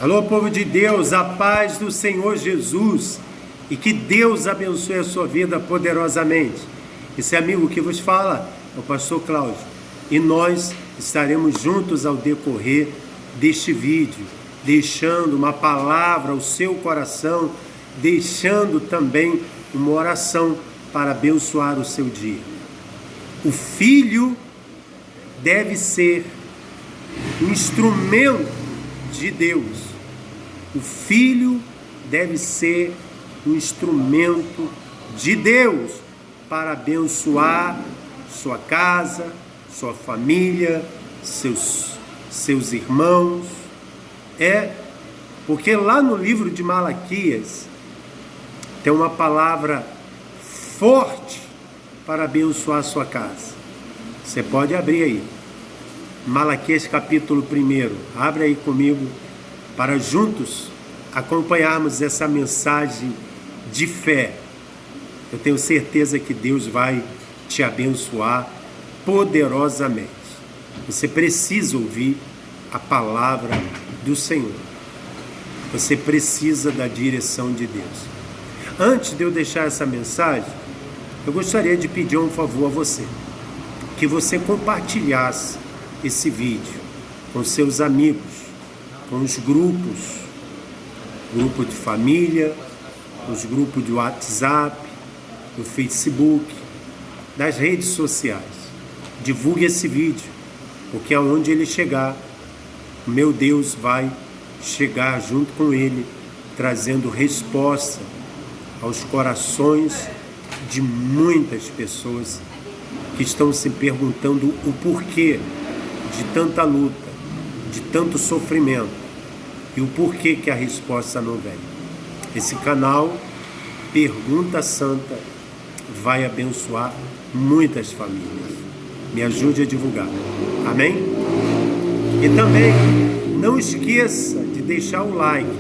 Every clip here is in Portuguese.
Alô, povo de Deus, a paz do Senhor Jesus e que Deus abençoe a sua vida poderosamente. Esse amigo que vos fala é o pastor Cláudio e nós estaremos juntos ao decorrer deste vídeo, deixando uma palavra ao seu coração, deixando também uma oração para abençoar o seu dia. O filho deve ser um instrumento de Deus. O filho deve ser um instrumento de Deus para abençoar sua casa, sua família, seus irmãos. Porque lá no livro de Malaquias tem uma palavra forte para abençoar sua casa. Você pode abrir aí. Malaquias capítulo 1. Abre aí comigo para juntos acompanharmos essa mensagem de fé. Eu tenho certeza que Deus vai te abençoar poderosamente. Você precisa ouvir a palavra do Senhor. Você precisa da direção de Deus. Antes de eu deixar essa mensagem, eu gostaria de pedir um favor a você. Que você compartilhasse esse vídeo com seus amigos, com os grupos de família, os grupos de WhatsApp, do Facebook, das redes sociais. Divulgue esse vídeo, porque aonde ele chegar, meu Deus vai chegar junto com ele, trazendo resposta aos corações de muitas pessoas que estão se perguntando o porquê de tanta luta, de tanto sofrimento e o porquê que a resposta não vem. Esse canal, Pergunta Santa, vai abençoar muitas famílias. Me ajude a divulgar. Amém? E também não esqueça de deixar o like,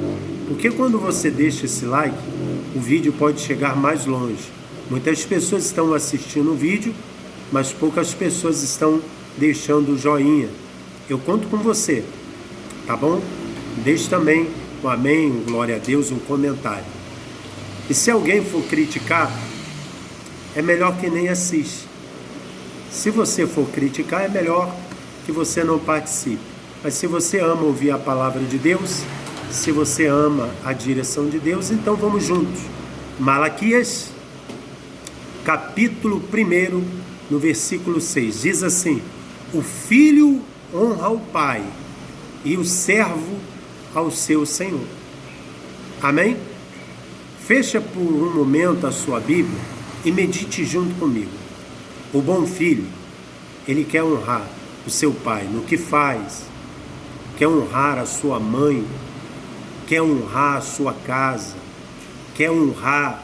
porque quando você deixa esse like, o vídeo pode chegar mais longe. Muitas pessoas estão assistindo o vídeo, mas poucas pessoas estão deixando o joinha. Eu conto com você, tá bom? Deixe também um amém, um glória a Deus, um comentário. E se alguém for criticar, é melhor que nem assiste. Se você for criticar, é melhor que você não participe. Mas se você ama ouvir a palavra de Deus, se você ama a direção de Deus, então vamos juntos. Malaquias, capítulo 1, no versículo 6, diz assim: o filho honra o pai e o servo ao seu senhor. Amém? Fecha por um momento a sua Bíblia e medite junto comigo. O bom filho, ele quer honrar o seu pai no que faz, quer honrar a sua mãe, quer honrar a sua casa, quer honrar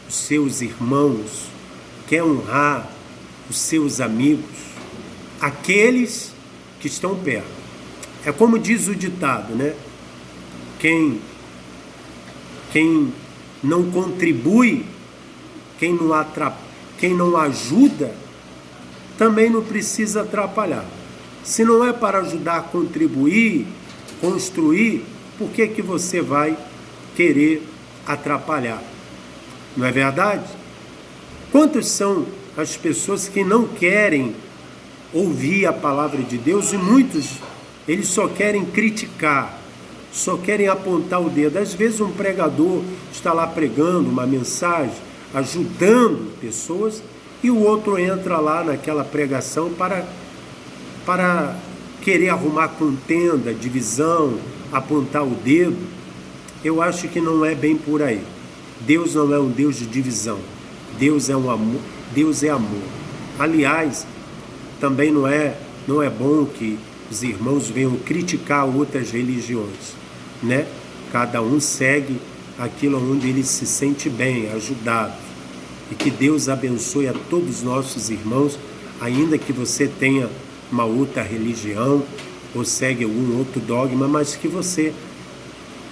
os seus irmãos, quer honrar os seus amigos, aqueles que estão perto. É como diz o ditado, né? Quem não contribui, quem não ajuda, também não precisa atrapalhar. Se não é para ajudar a contribuir, construir, por que que você vai querer atrapalhar? Não é verdade? Quantas são as pessoas que não querem ouvir a palavra de Deus e muitos, eles só querem criticar, só querem apontar o dedo. Às vezes um pregador está lá pregando uma mensagem, ajudando pessoas, e o outro entra lá naquela pregação para querer arrumar contenda, divisão, apontar o dedo. Eu acho que não é bem por aí. Deus não é um Deus de divisão. Deus é um amor. Deus é amor. Aliás, também não é bom que os irmãos venham criticar outras religiões, né? Cada um segue aquilo onde ele se sente bem, ajudado. E que Deus abençoe a todos os nossos irmãos, ainda que você tenha uma outra religião ou segue algum outro dogma, mas que você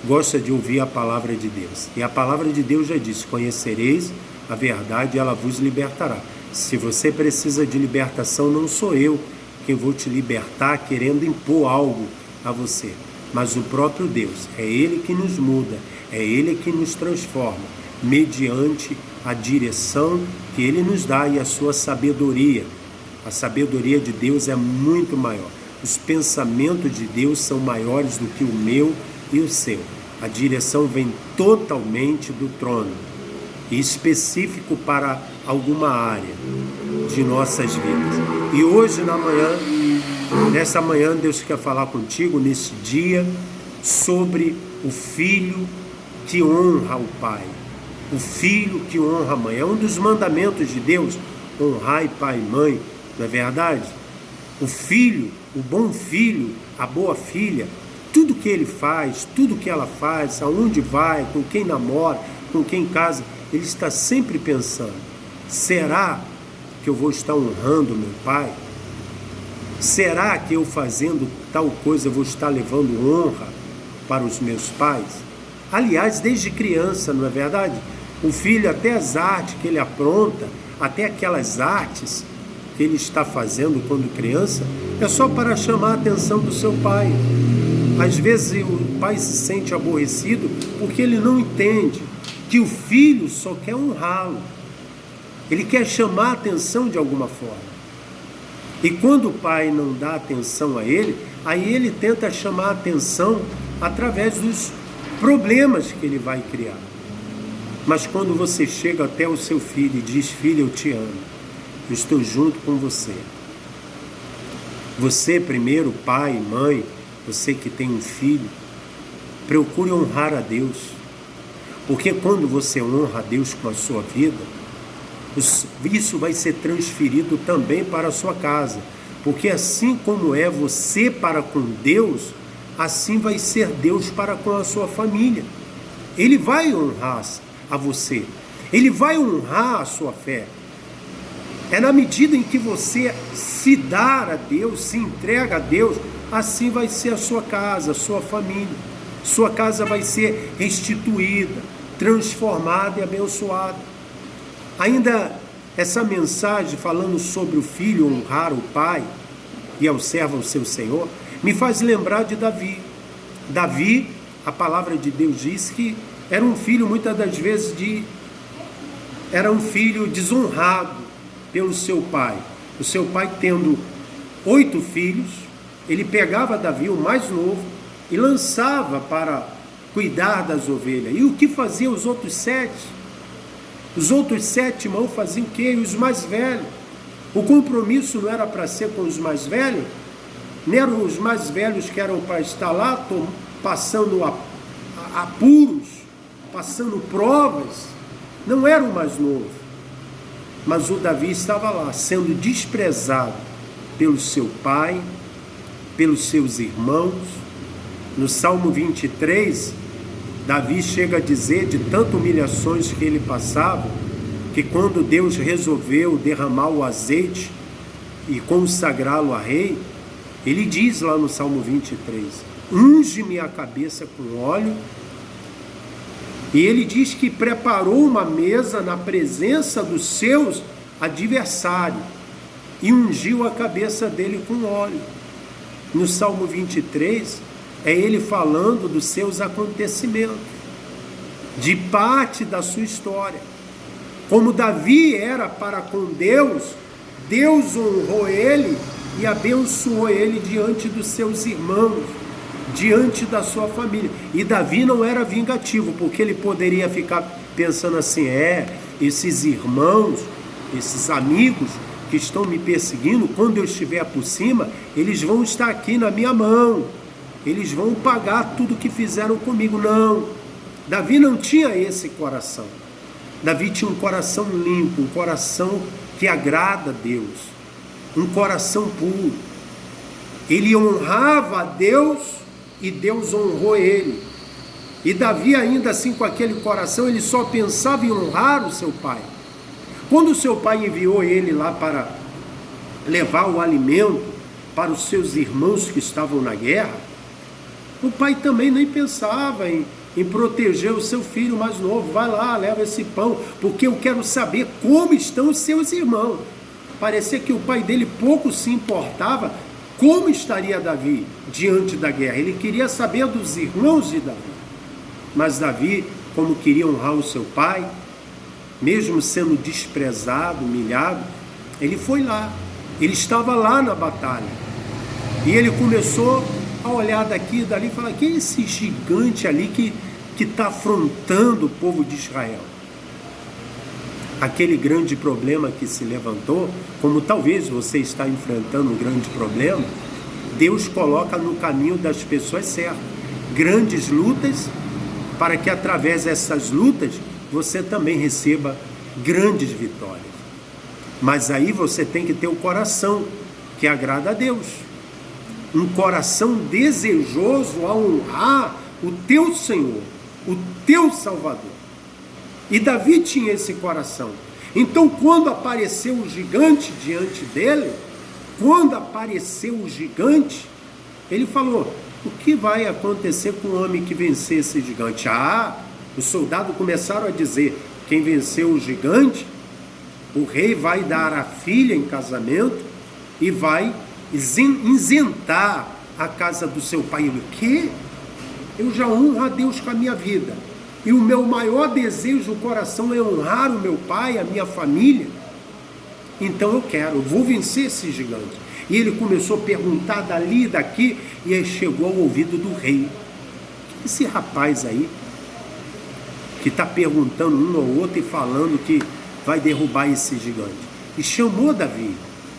gosta de ouvir a palavra de Deus. E a palavra de Deus já diz: conhecereis a verdade e ela vos libertará. Se você precisa de libertação, não sou eu quem vou te libertar querendo impor algo a você. mas o próprio Deus. É Ele que nos muda, é Ele que nos transforma, mediante a direção que Ele nos dá e a sua sabedoria. A sabedoria de Deus é muito maior. Os pensamentos de Deus são maiores do que o meu e o seu. A direção vem totalmente do trono, e específico para alguma área de nossas vidas. E hoje nessa manhã, Deus quer falar contigo, nesse dia, sobre o filho que honra o pai, o filho que honra a mãe. É um dos mandamentos de Deus, honrar pai e mãe, não é verdade? O filho, o bom filho, a boa filha, tudo que ele faz, tudo que ela faz, aonde vai, com quem namora, com quem casa, ele está sempre pensando: será que eu vou estar honrando meu pai? Será que eu fazendo tal coisa eu vou estar levando honra para os meus pais? Aliás, desde criança, não é verdade? O filho, até as artes que ele apronta, até aquelas artes que ele está fazendo quando criança, é só para chamar a atenção do seu pai. Às vezes o pai se sente aborrecido porque ele não entende que o filho só quer honrá-lo. Ele quer chamar a atenção de alguma forma. E quando o pai não dá atenção a ele, aí ele tenta chamar a atenção através dos problemas que ele vai criar. Mas quando você chega até o seu filho e diz: filho, eu te amo, eu estou junto com você. Você primeiro, pai, mãe, você que tem um filho, procure honrar a Deus. Porque quando você honra a Deus com a sua vida, isso vai ser transferido também para a sua casa. Porque assim como é você para com Deus, assim vai ser Deus para com a sua família. Ele vai honrar a você, ele vai honrar a sua fé. É na medida em que você se dá a Deus, se entrega a Deus, assim vai ser a sua casa, a sua família. Sua casa vai ser restituída, transformada e abençoada. Ainda essa mensagem falando sobre o filho honrar o pai e ao servo ao seu senhor, me faz lembrar de Davi. Davi, a palavra de Deus diz que era um filho muitas das vezes era um filho desonrado pelo seu pai. O seu pai tendo 8 filhos, ele pegava Davi, o mais novo, e lançava para cuidar das ovelhas. E o que fazia os outros 7? Os outros 7 irmãos faziam o quê? Os mais velhos. O compromisso não era para ser com os mais velhos? Não eram os mais velhos que eram para estar lá passando apuros, passando provas? Não era o mais novo. Mas o Davi estava lá, sendo desprezado pelo seu pai, pelos seus irmãos. No Salmo 23, Davi chega a dizer, de tantas humilhações que ele passava, que quando Deus resolveu derramar o azeite e consagrá-lo a rei, ele diz lá no Salmo 23, unge-me a cabeça com óleo. E ele diz que preparou uma mesa na presença dos seus adversários e ungiu a cabeça dele com óleo. No Salmo 23, é ele falando dos seus acontecimentos, de parte da sua história. Como Davi era para com Deus, Deus honrou ele e abençoou ele diante dos seus irmãos, diante da sua família. E Davi não era vingativo, porque ele poderia ficar pensando assim, esses irmãos, esses amigos que estão me perseguindo, quando eu estiver por cima, eles vão estar aqui na minha mão, eles vão pagar tudo que fizeram comigo. Não, Davi não tinha esse coração. Davi tinha um coração limpo, um coração que agrada a Deus, um coração puro. Ele honrava a Deus e Deus honrou ele. E Davi, ainda assim, com aquele coração, ele só pensava em honrar o seu pai. Quando o seu pai enviou ele lá para levar o alimento para os seus irmãos que estavam na guerra, o pai também nem pensava em proteger o seu filho mais novo. Vai lá, leva esse pão, porque eu quero saber como estão os seus irmãos. Parecia que o pai dele pouco se importava Como estaria Davi diante da guerra? Ele queria saber dos irmãos de Davi. Mas Davi, como queria honrar o seu pai, mesmo sendo desprezado, humilhado, ele foi lá. Ele estava lá na batalha. E ele começou a olhar daqui e dali e falar: quem é esse gigante ali que está afrontando o povo de Israel? Aquele grande problema que se levantou, como talvez você está enfrentando um grande problema, Deus coloca no caminho das pessoas certas grandes lutas, para que através dessas lutas você também receba grandes vitórias. Mas aí você tem que ter o coração que agrada a Deus, um coração desejoso a honrar o teu Senhor, o teu Salvador. E Davi tinha esse coração. Então, quando apareceu o gigante diante dele, ele falou: o que vai acontecer com o homem que vencer esse gigante? Os soldados começaram a dizer: quem venceu o gigante, o rei vai dar a filha em casamento e vai isentar a casa do seu pai. Ele: o quê? Eu já honro a Deus com a minha vida, e o meu maior desejo do coração é honrar o meu pai, a minha família. Então eu vou vencer esse gigante. E ele começou a perguntar dali e daqui, e aí chegou ao ouvido do rei: esse rapaz aí, que está perguntando um ao outro e falando que vai derrubar esse gigante. E chamou Davi.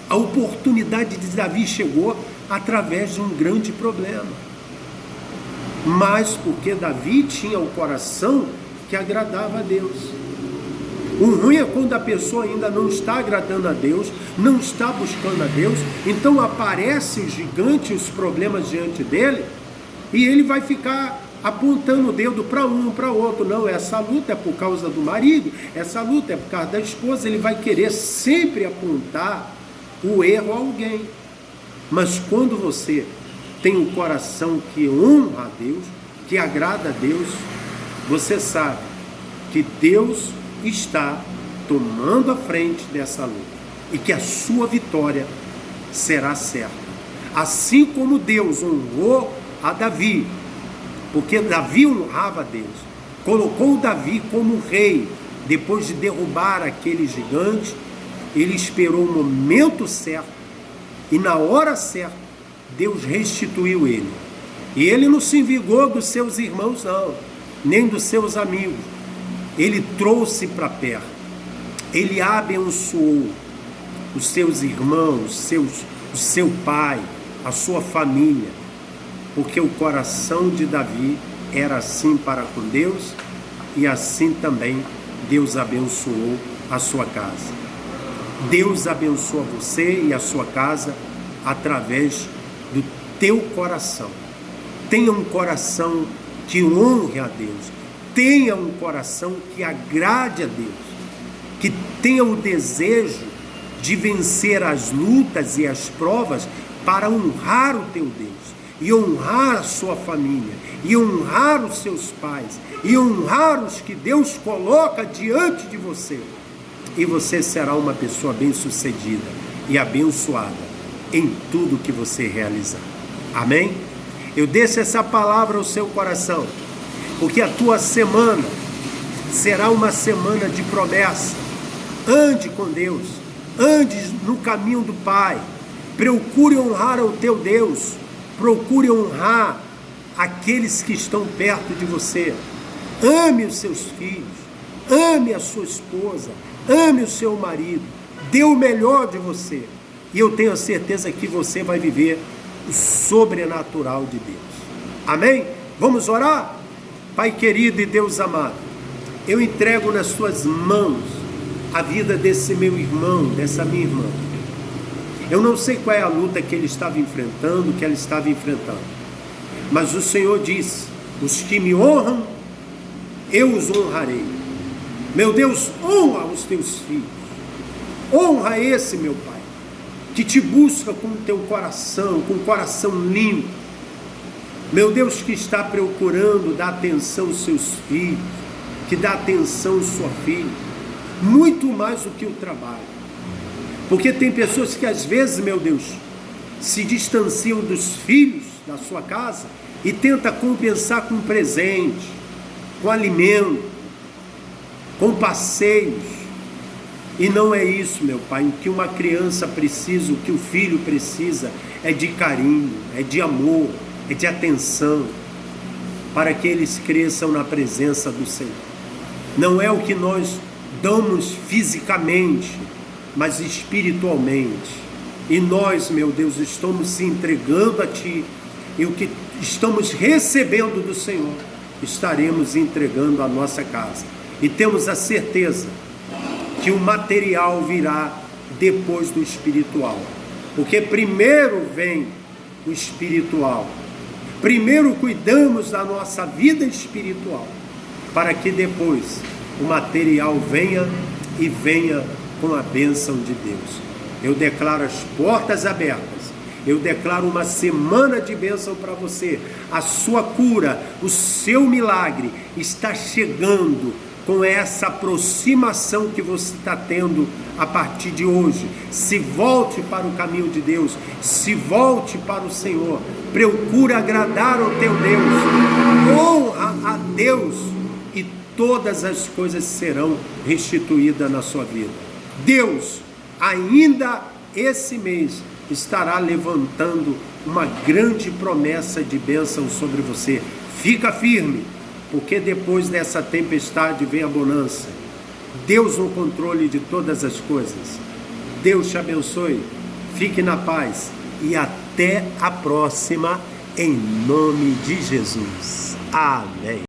A oportunidade de Davi chegou através de um grande problema. Mas porque Davi tinha o coração que agradava a Deus. O ruim é quando a pessoa ainda não está agradando a Deus, não está buscando a Deus, então aparece o gigante, os problemas diante dele, e ele vai ficar apontando o dedo para um, para outro. Não, essa luta é por causa do marido, essa luta é por causa da esposa. Ele vai querer sempre apontar o erro a alguém. Mas quando você tem um coração que honra a Deus, que agrada a Deus, você sabe que Deus está tomando a frente dessa luta e que a sua vitória será certa. Assim como Deus honrou a Davi, porque Davi honrava a Deus, colocou Davi como rei. Depois de derrubar aquele gigante, ele esperou o momento certo, e na hora certa Deus restituiu ele. E ele não se vingou dos seus irmãos, não, nem dos seus amigos. Ele trouxe para perto, ele abençoou os seus irmãos, o seu pai, a sua família, porque o coração de Davi era assim para com Deus, e assim também Deus abençoou a sua casa. Deus abençoa você e a sua casa através do teu coração. Tenha um coração que honre a Deus, tenha um coração que agrade a Deus, que tenha o desejo de vencer as lutas e as provas para honrar o teu Deus, e honrar a sua família, e honrar os seus pais, e honrar os que Deus coloca diante de você. E você será uma pessoa bem-sucedida e abençoada em tudo que você realizar. Amém? Eu deixo essa palavra ao seu coração, porque a tua semana será uma semana de promessa. Ande com Deus, ande no caminho do Pai, procure honrar o teu Deus, procure honrar aqueles que estão perto de você. Ame os seus filhos, ame a sua esposa, ame o seu marido, dê o melhor de você, e eu tenho a certeza que você vai viver o sobrenatural de Deus. Amém? Vamos orar? Pai querido e Deus amado, eu entrego nas suas mãos a vida desse meu irmão, dessa minha irmã. Eu não sei qual é a luta que ele estava enfrentando, que ela estava enfrentando, mas o Senhor disse: os que me honram, eu os honrarei. Meu Deus, honra os teus filhos, honra esse meu Pai, que te busca com o teu coração, com o coração limpo. Meu Deus, que está procurando dar atenção aos seus filhos, que dá atenção à sua filha, muito mais do que o trabalho. Porque tem pessoas que às vezes, meu Deus, se distanciam dos filhos da sua casa e tenta compensar com presente, com alimento, com passeios. E não é isso, meu Pai. O que uma criança precisa, o que o filho precisa é de carinho, é de amor, é de atenção, para que eles cresçam na presença do Senhor. Não é o que nós damos fisicamente, mas espiritualmente. E nós, meu Deus, estamos se entregando a Ti, e o que estamos recebendo do Senhor, estaremos entregando à nossa casa. E temos a certeza que o material virá depois do espiritual, porque primeiro vem o espiritual. Primeiro cuidamos da nossa vida espiritual, para que depois o material venha, e venha com a bênção de Deus. Eu declaro as portas abertas. Eu declaro uma semana de bênção para você. A sua cura, o seu milagre está chegando com essa aproximação que você está tendo a partir de hoje. Se volte para o caminho de Deus, se volte para o Senhor, procure agradar ao teu Deus, honra a Deus, e todas as coisas serão restituídas na sua vida. Deus, ainda esse mês, estará levantando uma grande promessa de bênção sobre você. Fica firme, porque depois dessa tempestade vem a bonança. Deus no controle de todas as coisas. Deus te abençoe, fique na paz e até a próxima, em nome de Jesus. Amém.